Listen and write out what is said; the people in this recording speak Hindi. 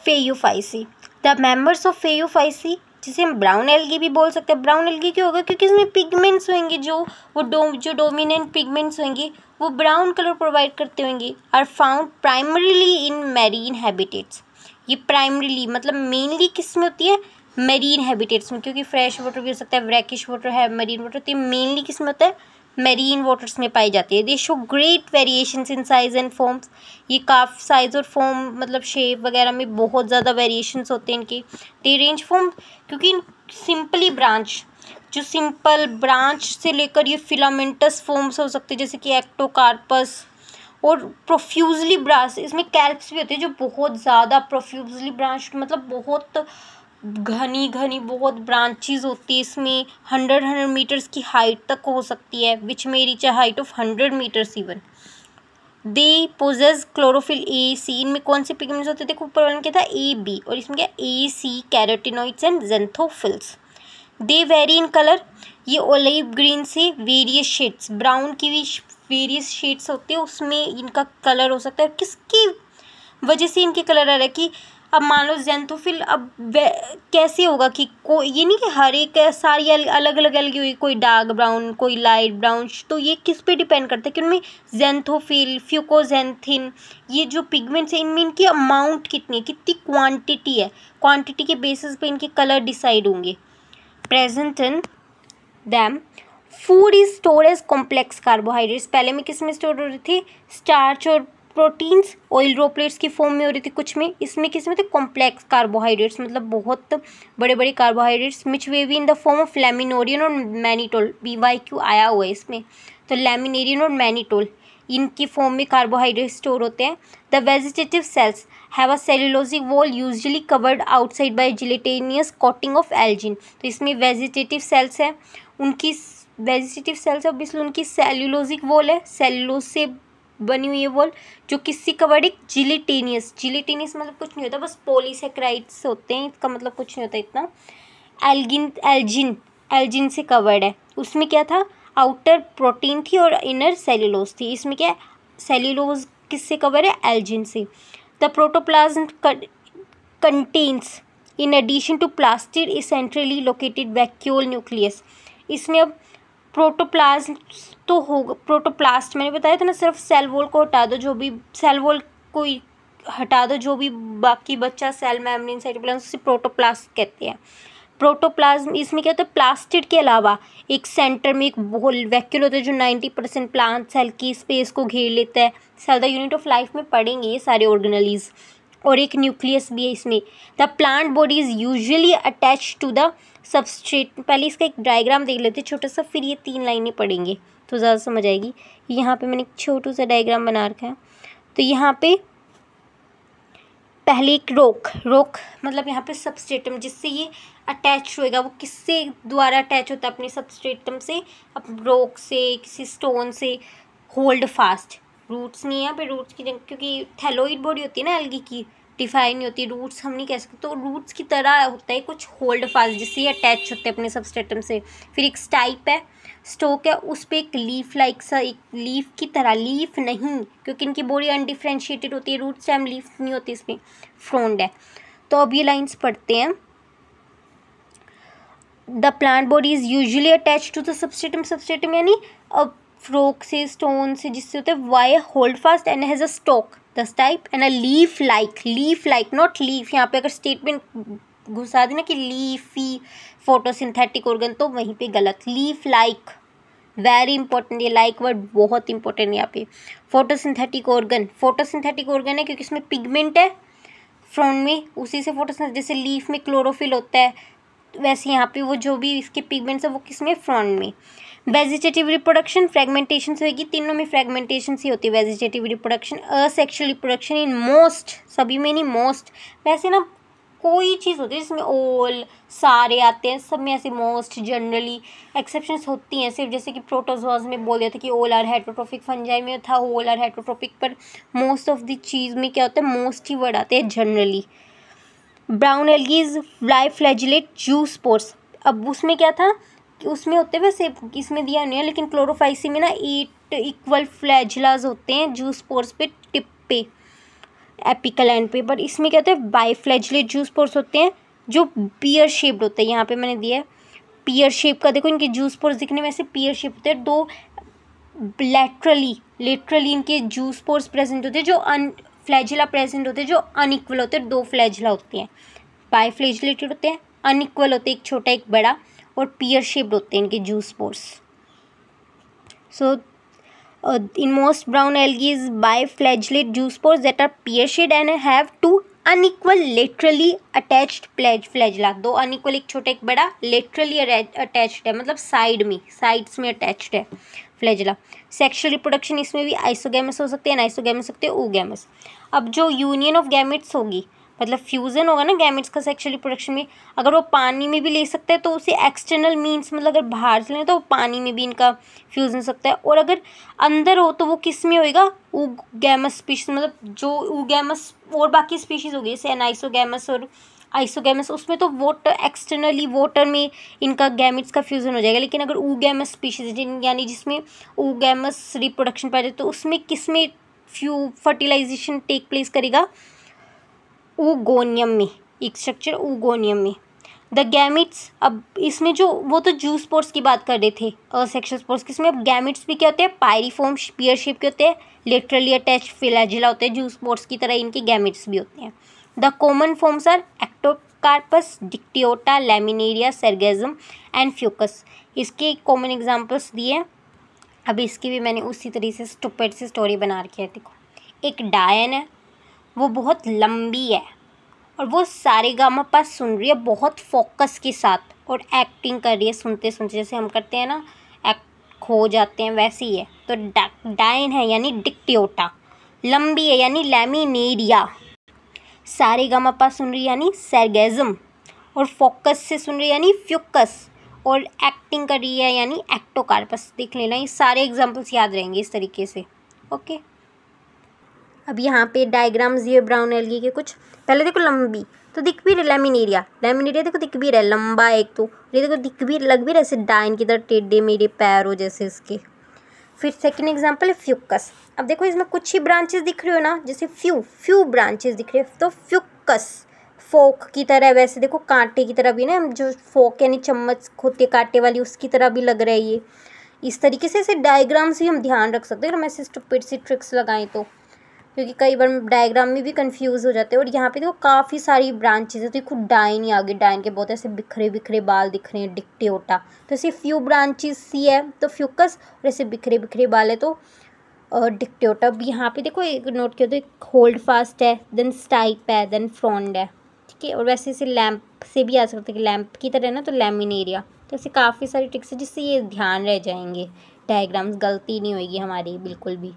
फेयोफाइसी। द मेंबर्स ऑफ फेयोफाइसी, जिसे हम ब्राउन एल्गी भी बोल सकते हैं। ब्राउन एल्गी क्यों होगा? क्योंकि इसमें पिगमेंट्स होंगे जो डोमिनेंट पिगमेंट्स होंगे वो ब्राउन कलर प्रोवाइड करते होंगे। Are found primarily in marine habitats. ये प्राइमरीली मतलब मेनली किस में होती है? मैरीन हैबिटेट्स में, क्योंकि फ्रेश वाटर भी हो सकता है, ब्रैकिश वाटर है, मरीन वाटर, तो ये मेनली किस में होता है? मैरीन वाटर्स में पाई जाती है। दे show great variations in size and forms. ये काफ़ी साइज और फॉर्म मतलब शेप वगैरह में बहुत ज़्यादा वेरिएशंस होते हैं इनके। दे रेंज फ्रॉम, क्योंकि सिंपली ब्रांच, जो सिंपल ब्रांच से लेकर ये फिलामेंटस फॉर्म्स हो सकते हैं जैसे कि एक्टोकार्पस, और प्रोफ्यूजली ब्रांच, इसमें कैल्प्स भी होते हैं जो बहुत ज़्यादा प्रोफ्यूजली ब्रांच मतलब बहुत घनी बहुत ब्रांचेस होती है इसमें। 100 मीटर्स की हाइट तक हो सकती है, which may reach a height of 100 metres even. They possess chlorophyll A C. इनमें कौन से पिगमेंट्स होते थे? ऊपर वाले में क्या था? ए बी, और इसमें क्या? A C, carotenoids and xanthophylls. They vary in colour. ये ओलिव ग्रीन से वेरियस शेड्स, ब्राउन की भी वेरियस शेड्स होती है, उसमें इनका कलर हो सकता है। किसकी वजह से इनके कलर आ रहा है? कि अब मान लो ज़ेंथोफिल, अब कैसे होगा कि ये नहीं कि हर एक सारी अलग अलग अलग हुई, कोई डार्क ब्राउन, कोई लाइट ब्राउन, तो ये किस पे डिपेंड करता है कि उनमें ज़ेंथोफिल, फ्यूकोजेंथिन, ये जो पिगमेंट्स है इनमें इनकी अमाउंट कितनी है, कितनी क्वांटिटी है, क्वांटिटी के बेसिस पे इनके कलर डिसाइड होंगे। Present in them food is store as complex carbohydrates. पहले में किस में स्टोर हो रही थी? स्टार्च और प्रोटीन्स ऑयल ड्रॉपलेट्स की फॉर्म में हो रही थी कुछ में। इसमें किस में थे? कॉम्प्लेक्स कार्बोहाइड्रेट्स, मतलब बहुत बड़े बड़े कार्बोहाइड्रेट्स, विच वे भी इन द फॉर्म ऑफ लैमिनोरियन और मैनिटोल। BYQ आया हुआ है इसमें, तो लैमिनेरियन और मैनिटोल इनकी फॉर्म में कार्बोहाइड्रेट स्टोर होते हैं। The vegetative cells have a cellulosic wall usually covered outside by gelatinous coating of algin. तो इसमें वेजिटेटिव सेल्स है, उनकी वेजिटेटिव सेल्स है, ऑब्वियसली उनकी सेल्यूलोजिक वॉल है, सेल्यूलोज से बनी हुई है वॉल, जो किससे कवर्ड है? जिलेटिनियस। जिलेटिनियस मतलब कुछ नहीं होता, बस पॉलीसेक्राइड्स होते हैं, इसका मतलब कुछ नहीं होता इतना। एल्जिन से कवर्ड है। उसमें क्या था? आउटर प्रोटीन थी और इनर सेल्यूलोज थी। इसमें क्या है? सेल्यूलोज किससे कवर है? एल्जिन से। The protoplasm contains in addition to plastid is centrally located vacuole nucleus. इसमें अब प्रोटोप्लाज्म तो होगा, प्रोटोप्लास्ट मैंने बताया था ना, सिर्फ सेल वॉल को हटा दो, जो भी सेल वॉल को हटा दो, जो भी बाकी बच्चा सेल मेम्ब्रेन साइटोप्लाज्म, उसे प्रोटोप्लास्ट कहते हैं। प्रोटोप्लाज्म इसमें क्या होता है? प्लास्टिड के अलावा एक सेंटर में एक होल वैक्यूल होता है जो 90% प्लांट सेल की स्पेस को घेर लेता है। Cell the unit of life में पढ़ेंगे ये सारे ऑर्गेनेलीज। और एक न्यूक्लियस भी है इसमें। The plant body is usually attach to the substrate. पहले इसका एक डायग्राम देख लेते हैं छोटा सा, फिर ये 3 लाइनें पढ़ेंगे तो ज़्यादा समझ आएगी। यहाँ पे मैंने एक छोटू सा डायग्राम बना रखा है। तो यहाँ पे पहले एक रोक मतलब यहाँ पे सबस्ट्रेटम, जिससे ये अटैच होएगा, वो किससे द्वारा अटैच होता है? अपने सबस्ट्रेटम से, अपने रोक से, किसी स्टोन से होल्ड फास्ट। रूट्स नहीं है यहाँ पे, रूट्स की जगह, क्योंकि थैलोइड बॉडी होती है ना एल्गी की, डिफाइन नहीं होती, रूट्स हम नहीं कह सकते, तो रूट्स की तरह होता है कुछ होल्ड फास्ट, जिससे ये अटैच होते हैं अपने सबस्ट्रेटम से। फिर एक स्टाइप है, स्टोक है, उस पर एक लीफ लाइक सा, एक लीफ की तरह, लीफ नहीं क्योंकि इनकी बॉडी अनडिफ्रेंशिएटेड होती है, रूट्स टाइम लीफ नहीं होती इसमें, फ्रोंड है। तो अब ये लाइन्स पढ़ते हैं। The plant body is usually attach to the substratum यानी अब फ्रोक से, स्टोन से, जिससे होता है by holdfast and has a stalk the type and a leaf like not leaf. यहाँ पे अगर स्टेटमेंट घुसा देना कि लीफी फोटोसिंथेटिक ऑर्गन, तो वहीं पे गलत। लीफ लाइक वेरी इंपॉर्टेंट, ये लाइक वर्ड बहुत इंपॉर्टेंट है यहाँ पे। फोटोसिंथेटिक ऑर्गन है क्योंकि इसमें पिगमेंट है फ्रंट में, उसी से फोटोसिंथेसिस, जैसे लीफ में क्लोरोफिल होता है, वैसे यहाँ पे वो जो भी इसके पिगमेंट्स है वो किसमें? फ्रंट में। वेजिटेटिव रिप्रोडक्शन फ्रेगमेंटेशन से होगी, तीनों में फ्रेगमेंटेशन से होती है vegetative reproduction. Asexual reproduction in most, सभी में नहीं मोस्ट, वैसे ना कोई चीज़ होती है जिसमें ऑल सारे आते हैं, सब में ऐसे मोस्ट जनरली एक्सेप्शंस होती हैं सिर्फ, जैसे कि प्रोटोजोआज में बोल दिया था कि ऑल आर हेटरोट्रोफिक, फंजाई में था ऑल आर हेटरोट्रोफिक, पर मोस्ट ऑफ द चीज़ में क्या होता है? मोस्ट ही वर्ड आते हैं generally. Brown algae live flagellate जू स्पोर्स। अब उसमें क्या था कि उसमें होते हैं, वैसे इसमें दिया नहीं है, लेकिन क्लोरोफाइसी में ना 8 इक्वल फ्लैजिलाज होते हैं जू स्पोर्स पे, टिप पे। एपिकल एंड पे। पर इसमें क्या होता है, बाइफ्लैजिलेट जूस पोर्स होते हैं जो पियर शेप्ड होते हैं। यहाँ पे मैंने दिया है पियर शेप का, देखो इनके जूस पोर्स दिखने में ऐसे पियर शेप होते हैं। दो लेटरली इनके जूस पोर्स प्रेजेंट होते हैं, जो फ्लैजिला प्रेजेंट होते हैं, जो अनइक्वल होते हैं। दो फ्लैजिला होते हैं, बाइफ्लैजिलेटेड होते हैं, अनइक्वल होते हैं, एक छोटा एक बड़ा, और पियर शेप्ड होते हैं इनके juice pores. So in most brown algae is biflagellate juice pores that are pear shaped and have two unequal laterally attached flagella। दो unequal, एक छोटा एक बड़ा, laterally attached है, मतलब साइड्स में अटैच्ड है फ्लैजिला। सेक्शुअल रिप्रोडक्शन इसमें भी आइसोगैमस हो सकते हैं, अनाइसोगैमस सकते हैं, oogamous। अब जो यूनियन ऑफ गैमेट्स होगी, मतलब फ्यूज़न होगा ना गैमेट्स का सेक्शुअल रिप्रोडक्शन में, अगर वो पानी में भी ले सकते हैं तो उसे एक्सटर्नल मीन्स, मतलब अगर बाहर से लें तो पानी में भी इनका फ्यूज़न हो सकता है। और अगर अंदर हो तो वो किस में होएगा, oogamous स्पीशीज, मतलब जो oogamous और बाकी स्पीशीज़ होगी जैसे एनाइसोगैमस और आइसोगैमस, उसमें तो एक्सटर्नली वाटर में इनका गैमेट्स का फ्यूज़न हो जाएगा। लेकिन अगर oogamous स्पीशीज यानी जिसमें oogamous रिप्रोडक्शन पाया जाए, तो उसमें किस में फर्टिलाइजेशन टेक प्लेस करेगा, oogonia में, एक स्ट्रक्चर oogonia में। द गैमेट्स, अब इसमें जो वो तो जूस पोर्स की बात कर रहे थे, सेक्शुअल स्पोर्स, किसमें अब गैमेट्स भी क्या होते हैं, पायरीफॉर्म पियर शेप के होते हैं, लेटरली अटैच्ड फ्लैजिला होते हैं, जूस पोर्स की तरह इनके गैमेट्स भी होते हैं। The common forms are Ectocarpus, Dictyota, Laminaria, Sargassum and Fucus. इसके कॉमन एग्जाम्पल्स दिए हैं। अब इसकी भी मैंने उसी तरीके से स्टूपिड सी स्टोरी बना रखी है। देखो, एक डायन है, वो बहुत लंबी है और वो सारेगामापा सुन रही है बहुत फोकस के साथ और एक्टिंग कर रही है सुनते सुनते, जैसे हम करते हैं ना, एक्ट खो जाते हैं, वैसे ही है। तो डायन है यानी डिक्टियोटा, लंबी है यानी लैमिनेरिया, सारेगामापा सुन रही है यानी सर्गेजम, और फोकस से सुन रही है यानी फ्यूकस, और एक्टिंग कर रही है यानी एक्टोकार्पस। देख लेना, ये सारे एग्जाम्पल्स याद रहेंगे इस तरीके से। ओके, अब यहाँ पे डायग्राम्स दिए ब्राउन एल्गी के कुछ। पहले देखो लंबी, तो दिख भी रहा लैमिनेरिया देखो दिख भी रहा है लंबा एक, तो ये देखो दिख भी लग भी रहा है ऐसे डायन की तरह टेढ़े मेढ़े पैर हो जैसे इसके। फिर सेकंड एग्जांपल है फ्यूकस। अब देखो इसमें कुछ ही ब्रांचेस दिख रही हो ना, जैसे फ्यू ब्रांचेस दिख रहे हैं, तो फ्यूकस फोक की तरह, वैसे देखो कांटे की तरह भी ना, जो फोक यानी चम्मच होती है कांटे वाली, उसकी तरह भी लग रहा है ये। इस तरीके से ऐसे डायग्राम से हम ध्यान रख सकते हैं, हम ऐसे स्टूपिड सी ट्रिक्स लगाएं तो, क्योंकि कई बार डायग्राम में भी कंफ्यूज हो जाते हैं। और यहाँ पे देखो काफ़ी सारी ब्रांचेज है, तो खुद डायन ही आगे, डायन के बहुत ऐसे बिखरे बिखरे बाल दिख रहे हैं, डिक्टियोटा, तो ऐसे फ्यू ब्रांचेस सी है तो फ्यूकस, और ऐसे बिखरे बिखरे बाल है तो डिक्टियोटा। अब यहाँ पे देखो एक नोट किया, तो एक होल्ड फास्ट है, देन स्टाइप है, देन फ्रॉन्ड है, ठीक है। और वैसे इसे लैम्प से भी आ सकते हैं कि लैम्प की तरह ना, तो लैमिनेरिया। तो ऐसे काफ़ी सारी ट्रिक्स है जिससे ये ध्यान रह जाएंगे, डायग्राम्स गलती नहीं होगी हमारी बिल्कुल भी।